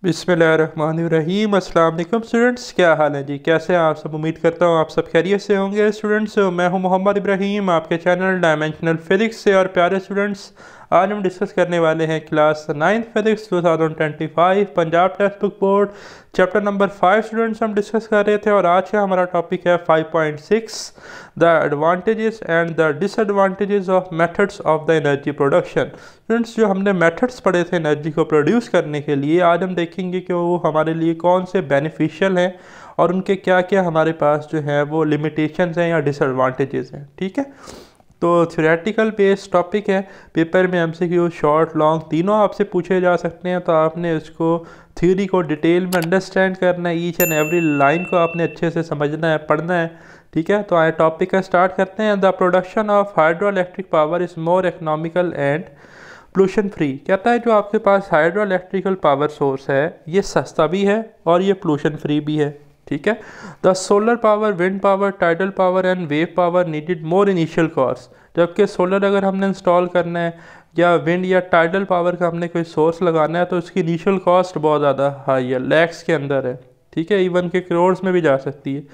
बिस्मिल्लाहिर्रहमानिर्रहीम। अस्सलाम वालेकुम स्टूडेंट्स, क्या हाल है जी? कैसे हैं आप सब? उम्मीद करता हूँ आप सब खैरियत से होंगे। स्टूडेंट्स, मैं हूँ मोहम्मद इब्राहीम, आपके चैनल डायमेंशनल फिजिक्स से। और प्यारे स्टूडेंट्स, आज हम डिस्कस करने वाले हैं class 9th physics 2025 Punjab text book board chapter number 5। Students, हम डिस्कस कर रहे थे और आज का हमारा टॉपिक है 5.6 the advantages and the disadvantages of methods of the energy production. Students, जो हमने मेथड्स पढ़े थे एनर्जी को प्रोड्यूस करने के लिए, आज हम देखेंगे कि वो हमारे लिए कौन से बेनिफिशियल हैं और उनके क्या क्या हमारे पास जो है वो लिमिटेशंस हैं या डिसएडवांटेजेस हैं। ठीक है, तो थ्योरेटिकल बेस्ड टॉपिक है। पेपर में एमसीक्यू शॉर्ट लॉन्ग तीनों आपसे पूछे जा सकते हैं, तो आपने इसको थ्योरी को डिटेल में अंडरस्टैंड करना है। ईच एंड एवरी लाइन को आपने अच्छे से समझना है, पढ़ना है। ठीक है, तो आए टॉपिक का स्टार्ट करते हैं। The production of hydro electric power is more economical and pollution free. कहता है जो आपके पास हाइड्रो इलेक्ट्रिकल पावर सोर्स है ये सस्ता भी है और ये पोल्यूशन फ्री भी है। ठीक है, the solar power, wind power, tidal power and wave power needed more initial cost. जबकि सोलर अगर हमने इंस्टॉल करना है या विंड या टाइडल पावर का हमने कोई सोर्स लगाना है तो उसकी इनिशियल कॉस्ट बहुत ज़्यादा हाई है, लैक्स के अंदर है। ठीक है, इवन के करोड़ में भी जा सकती है।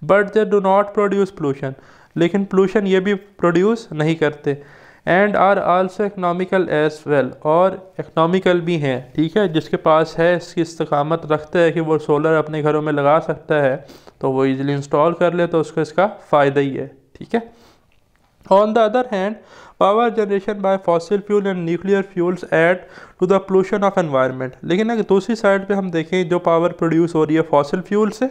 But they do not produce pollution, लेकिन पोल्यूशन ये भी प्रोड्यूस नहीं करते। And are also economical as well, और इकनॉमिकल भी हैं। ठीक है, जिसके पास है, इसकी इस्तकामत रखता है कि वो सोलर अपने घरों में लगा सकता है तो वो इजीली इंस्टॉल कर ले, तो उसको इसका फ़ायदा ही है। ठीक है, on the other hand power generation by fossil fuel and nuclear fuels add to the pollution of environment. लेकिन अगर दूसरी साइड पे हम देखें, जो पावर प्रोड्यूस हो रही है फॉसिल फ्यूल से,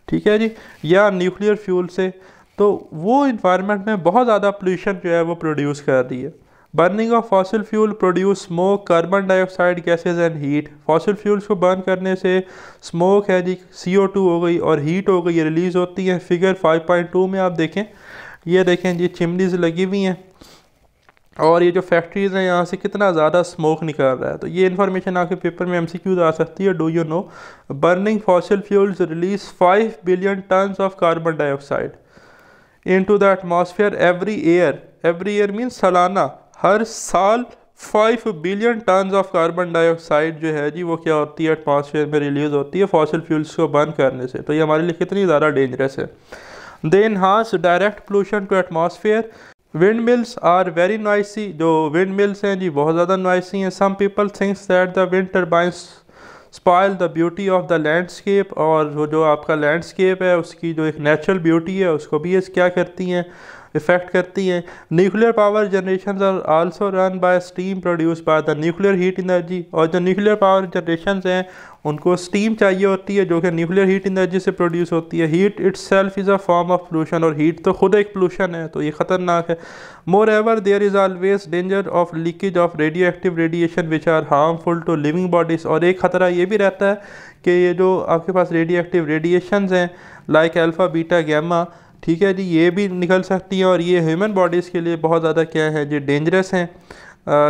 ठीक है जी, या न्यूक्लियर फ्यूल से, तो वो इन्वायरमेंट में बहुत ज़्यादा पोल्यूशन जो है वो प्रोड्यूस कर रही है। Burning of fossil fuel produce smoke, carbon dioxide gases and heat. Fossil fuels को बर्न करने से स्मोक है जी, CO2 हो गई और हीट हो गई, ये रिलीज़ होती है। फिगर 5.2 में आप देखें, ये देखें जी, चिमनीज लगी हुई हैं और ये जो फैक्ट्रीज़ हैं यहाँ से कितना ज़्यादा स्मोक निकल रहा है। तो ये इन्फॉर्मेशन आपके पेपर में MCQ आ सकती है। Do you know burning fossil fuels release 5 billion tons of carbon dioxide into the atmosphere every year means सालाना, हर साल 5 billion tons of carbon dioxide जो है जी वो क्या होती है, एटमॉस्फेयर में रिलीज़ होती है फॉसिल फ्यूल्स को बर्न करने से। तो ये हमारे लिए कितनी ज़्यादा डेंजरस है। They enhance direct pollution to atmosphere. Wind mills are very noisy, जो विंड मिल्स हैं जी बहुत ज़्यादा नॉइसी हैं। Some people thinks that the wind turbines spoil the beauty of the landscape, और वो जो आपका लैंडस्केप है उसकी जो एक नेचुरल ब्यूटी है उसको भी ये क्या करती हैं, इफ़ेक्ट करती हैं। Nuclear power generation are also run by steam produce by the nuclear heat energy. और जो न्यूक्लियर पावर जनरेशन हैं उनको स्टीम चाहिए होती है जो कि न्यूक्लियर हीट एनर्जी से प्रोड्यूस होती है। Heat itself is a form of pollution, और हीट तो खुद एक पोल्यूशन है, तो ये ख़तरनाक है। Moreover there is always danger of leakage of radioactive radiation which are harmful to living bodies. और एक ख़तरा ये भी रहता है कि ये जो आपके पास रेडियो एक्टिव रेडिएशंस हैं लाइक अल्फ़ा बीटा गैमा, ठीक है जी, ये भी निकल सकती हैं और ये ह्यूमन बॉडीज़ के लिए बहुत ज़्यादा क्या है जी, डेंजरस हैं।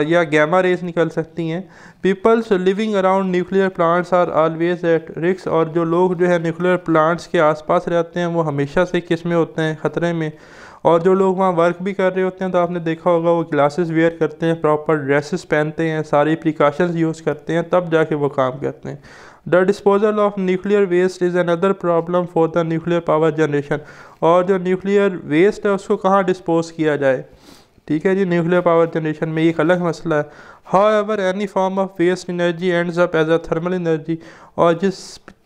या गैमा रेज निकल सकती हैं। Peoples living around nuclear plants are always at risk, और जो लोग जो है न्यूक्लियर प्लांट्स के आसपास रहते हैं वो हमेशा से किस में होते हैं, ख़तरे में। और जो लोग वहाँ वर्क भी कर रहे होते हैं तो आपने देखा होगा वो ग्लासेस वेयर करते हैं, प्रॉपर ड्रेसेस पहनते हैं, सारी प्रिकॉशंस यूज़ करते हैं, तब जाके वो काम करते हैं। The disposal of nuclear waste is another problem for the nuclear power generation. और जो न्यूक्लियर वेस्ट है उसको कहाँ डिस्पोज किया जाए, ठीक है जी, न्यूक्लियर पावर जनरेशन में एक अलग मसला है। However any form of waste energy ends up as a thermal energy, और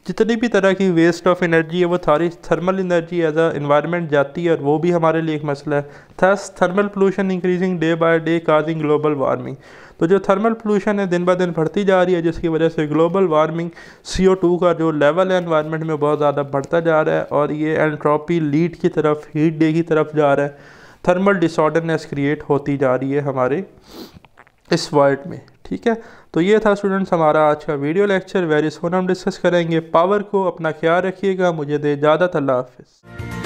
जितनी भी तरह की वेस्ट ऑफ एनर्जी है वो सारी thermal energy as a environment जाती है, और वो भी हमारे लिए एक मसला है। Thus thermal pollution increasing day by day causing global warming. तो जो थर्मल पोल्यूशन है दिन ब दिन बढ़ती जा रही है, जिसकी वजह से ग्लोबल वार्मिंग CO2 का जो लेवल है एनवायरनमेंट में बहुत ज़्यादा बढ़ता जा रहा है, और ये एंट्रोपी लीड की तरफ, हीट डे की तरफ जा रहा है। थर्मल डिसऑर्डरनेस क्रिएट होती जा रही है हमारे इस वर्ल्ड में। ठीक है, तो ये था स्टूडेंट्स हमारा आज का वीडियो लेक्चर। वेरी सोन हम डिस्कस करेंगे पावर को। अपना ख्याल रखिएगा, मुझे दे इजाज़त, अल्लाह हाफ़िज़।